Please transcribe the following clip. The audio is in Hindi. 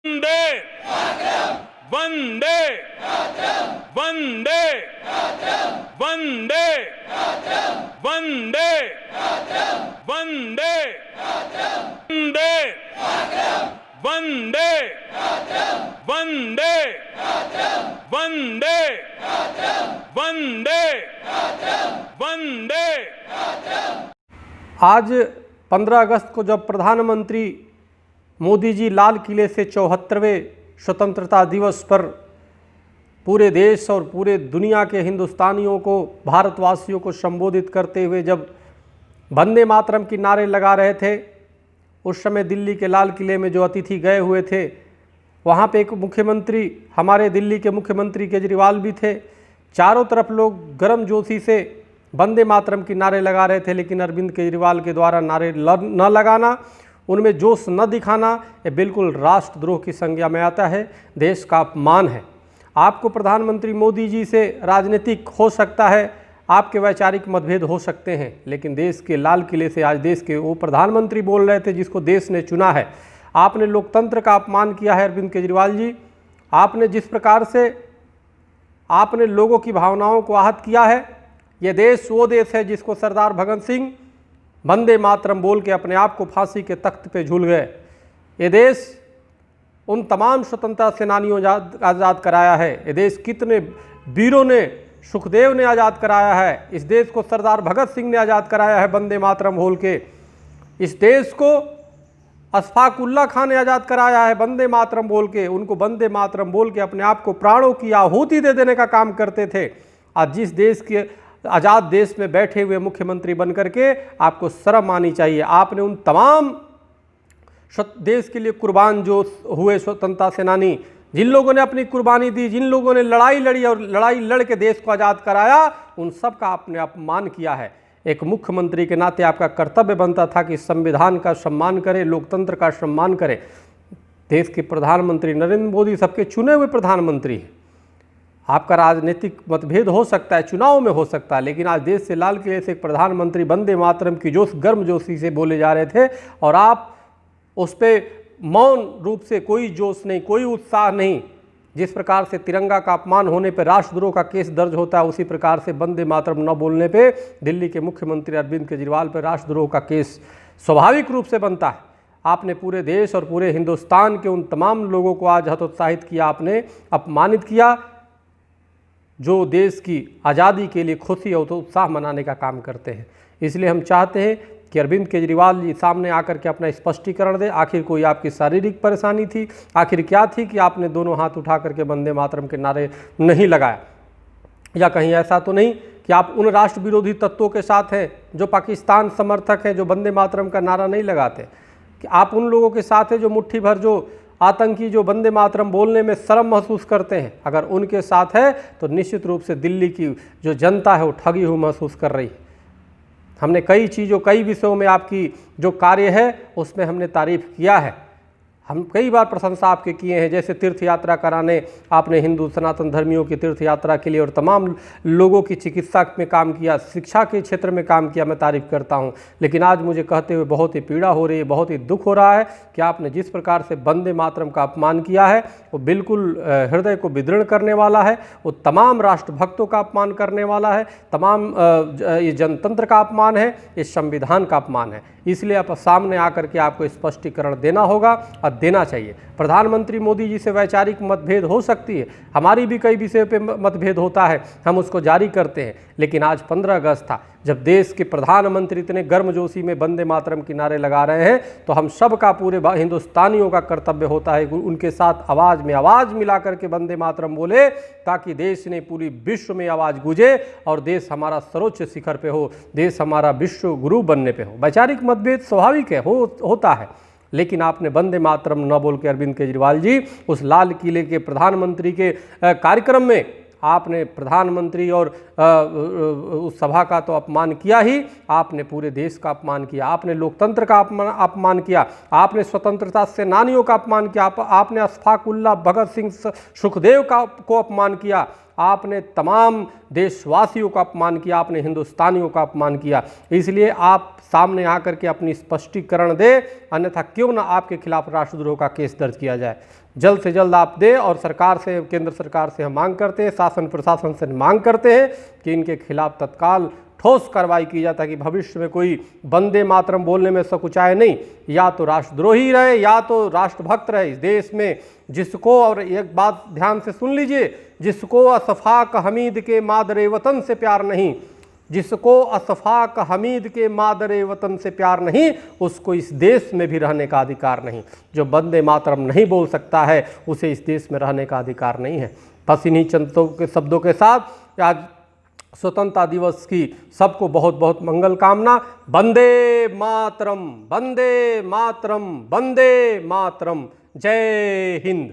वंदे वंदे वंदे वंदे वंदे वंदे वंदे वंदे वंदे वंदे वंदे। आज 15 अगस्त को जब प्रधानमंत्री मोदी जी लाल किले से 74वें स्वतंत्रता दिवस पर पूरे देश और पूरे दुनिया के हिंदुस्तानियों को, भारतवासियों को संबोधित करते हुए जब वंदे मातरम की नारे लगा रहे थे, उस समय दिल्ली के लाल किले में जो अतिथि गए हुए थे, वहाँ पे एक मुख्यमंत्री, हमारे दिल्ली के मुख्यमंत्री केजरीवाल भी थे। चारों तरफ लोग गर्मजोशी से वंदे मातरम की नारे लगा रहे थे, लेकिन अरविंद केजरीवाल के द्वारा नारे न लगाना, उनमें जोश न दिखाना, ये बिल्कुल राष्ट्रद्रोह की संज्ञा में आता है, देश का अपमान है। आपको प्रधानमंत्री मोदी जी से राजनीतिक हो सकता है, आपके वैचारिक मतभेद हो सकते हैं, लेकिन देश के लाल किले से आज देश के वो प्रधानमंत्री बोल रहे थे जिसको देश ने चुना है। आपने लोकतंत्र का अपमान किया है अरविंद केजरीवाल जी। आपने जिस प्रकार से आपने लोगों की भावनाओं को आहत किया है, ये देश वो देश है जिसको सरदार भगत सिंह वंदे मातरम बोल के अपने आप को फांसी के तख्त पे झूल गए। ये देश उन तमाम स्वतंत्रता सेनानियों आज़ाद कराया है। ये देश कितने वीरों ने, सुखदेव ने आज़ाद कराया है। इस देश को सरदार भगत सिंह ने आज़ाद कराया है वंदे मातरम बोल के। इस देश को अशफाक उल्लाह खान ने आज़ाद कराया है वंदे मातरम बोल के। उनको वंदे मातरम बोल के अपने आप को प्राणों की आहुति दे देने का काम करते थे। आज जिस देश के आज़ाद देश में बैठे हुए मुख्यमंत्री बनकर के आपको शर्म आनी चाहिए। आपने उन तमाम देश के लिए कुर्बान जो हुए स्वतंत्रता सेनानी, जिन लोगों ने अपनी कुर्बानी दी, जिन लोगों ने लड़ाई लड़ी और लड़ाई लड़ के देश को आज़ाद कराया, उन सब का आपने अपमान किया है। एक मुख्यमंत्री के नाते आपका कर्तव्य बनता था कि संविधान का सम्मान करे, लोकतंत्र का सम्मान करे। देश के प्रधानमंत्री नरेंद्र मोदी सबके चुने हुए प्रधानमंत्री हैं। आपका राजनीतिक मतभेद हो सकता है, चुनाव में हो सकता है, लेकिन आज देश से लाल किले से एक प्रधानमंत्री वंदे मातरम की जोश गर्मजोशी से बोले जा रहे थे और आप उस पर मौन रूप से, कोई जोश नहीं, कोई उत्साह नहीं। जिस प्रकार से तिरंगा का अपमान होने पर राष्ट्रद्रोह का केस दर्ज होता है, उसी प्रकार से वंदे मातरम न बोलने पे दिल्ली के मुख्यमंत्री अरविंद केजरीवाल पर राष्ट्रद्रोह का केस स्वाभाविक रूप से बनता है। आपने पूरे देश और पूरे हिंदुस्तान के उन तमाम लोगों को आज हतोत्साहित किया, आपने अपमानित किया, जो देश की आज़ादी के लिए खुशी और उत्साह मनाने का काम करते हैं। इसलिए हम चाहते हैं कि अरविंद केजरीवाल जी सामने आकर के अपना स्पष्टीकरण दें। आखिर कोई आपकी शारीरिक परेशानी थी, आखिर क्या थी कि आपने दोनों हाथ उठा करके वंदे मातरम के नारे नहीं लगाया? या कहीं ऐसा तो नहीं कि आप उन राष्ट्र विरोधी तत्वों के साथ हैं जो पाकिस्तान समर्थक हैं, जो वंदे मातरम का नारा नहीं लगाते? कि आप उन लोगों के साथ हैं जो मुट्ठी भर जो आतंकी, जो वंदे मातरम बोलने में शर्म महसूस करते हैं? अगर उनके साथ है तो निश्चित रूप से दिल्ली की जो जनता है वो ठगी हुई महसूस कर रही है। हमने कई चीज़ों, कई विषयों में आपकी जो कार्य है उसमें हमने तारीफ़ किया है। हम कई बार प्रशंसा आपके किए हैं, जैसे तीर्थ यात्रा कराने आपने हिंदू सनातन धर्मियों की तीर्थ यात्रा के लिए और तमाम लोगों की चिकित्सा में काम किया, शिक्षा के क्षेत्र में काम किया, मैं तारीफ़ करता हूं। लेकिन आज मुझे कहते हुए बहुत ही पीड़ा हो रही है, बहुत ही दुख हो रहा है कि आपने जिस प्रकार से वंदे मातरम का अपमान किया है वो बिल्कुल हृदय को विदीर्ण करने वाला है, वो तमाम राष्ट्रभक्तों का अपमान करने वाला है, तमाम ये जनतंत्र का अपमान है, ये संविधान का अपमान है। इसलिए आप सामने आकर के आपको स्पष्टीकरण देना होगा और देना चाहिए। प्रधानमंत्री मोदी जी से वैचारिक मतभेद हो सकती है, हमारी भी कई विषयों पे मतभेद होता है, हम उसको जारी करते हैं, लेकिन आज 15 अगस्त था जब देश के प्रधानमंत्री इतने गर्मजोशी में वंदे मातरम के नारे लगा रहे हैं, तो हम सब का, पूरे हिंदुस्तानियों का कर्तव्य होता है उनके साथ आवाज़ में आवाज़ मिला करके वंदे मातरम बोले, ताकि देश ने पूरी विश्व में आवाज़ गूंजे और देश हमारा सर्वोच्च शिखर पे हो, देश हमारा विश्व गुरु बनने पे हो। वैचारिक मतभेद स्वाभाविक है, होता है, लेकिन आपने वंदे मातरम न बोल के अरविंद केजरीवाल जी उस लाल किले के प्रधानमंत्री के कार्यक्रम में आपने प्रधानमंत्री और उस सभा का तो अपमान किया ही, आपने पूरे देश का अपमान किया, आपने लोकतंत्र का अपमान किया, आपने स्वतंत्रता सेनानियों का अपमान किया, आपने अशफाक उल्लाह भगत सिंह सुखदेव को अपमान किया, आपने तमाम देशवासियों का अपमान किया, आपने हिंदुस्तानियों का अपमान किया। इसलिए आप सामने आकर के अपनी स्पष्टीकरण दे, अन्यथा क्यों ना आपके खिलाफ राष्ट्रद्रोह का केस दर्ज किया जाए। जल्द से जल्द आप दें। और सरकार से, केंद्र सरकार से हम मांग करते हैं, शासन प्रशासन से मांग करते हैं कि इनके खिलाफ तत्काल ठोस कार्रवाई की जाए, ताकि भविष्य में कोई वंदे मातरम बोलने में सकुचाए नहीं। या तो राष्ट्रद्रोही रहे या तो राष्ट्रभक्त रहे इस देश में, जिसको, और एक बात ध्यान से सुन लीजिए, जिसको अशफाक हमीद के मादरे वतन से प्यार नहीं, जिसको अशफाक हमीद के मादरे वतन से प्यार नहीं, उसको इस देश में भी रहने का अधिकार नहीं। जो वंदे मातरम नहीं बोल सकता है, उसे इस देश में रहने का अधिकार नहीं है। बस इन्हीं चंदों के शब्दों के साथ आज स्वतंत्रता दिवस की सबको बहुत बहुत मंगल कामना। वंदे मातरम, वंदे मातरम, वंदे मातरम। जय हिंद।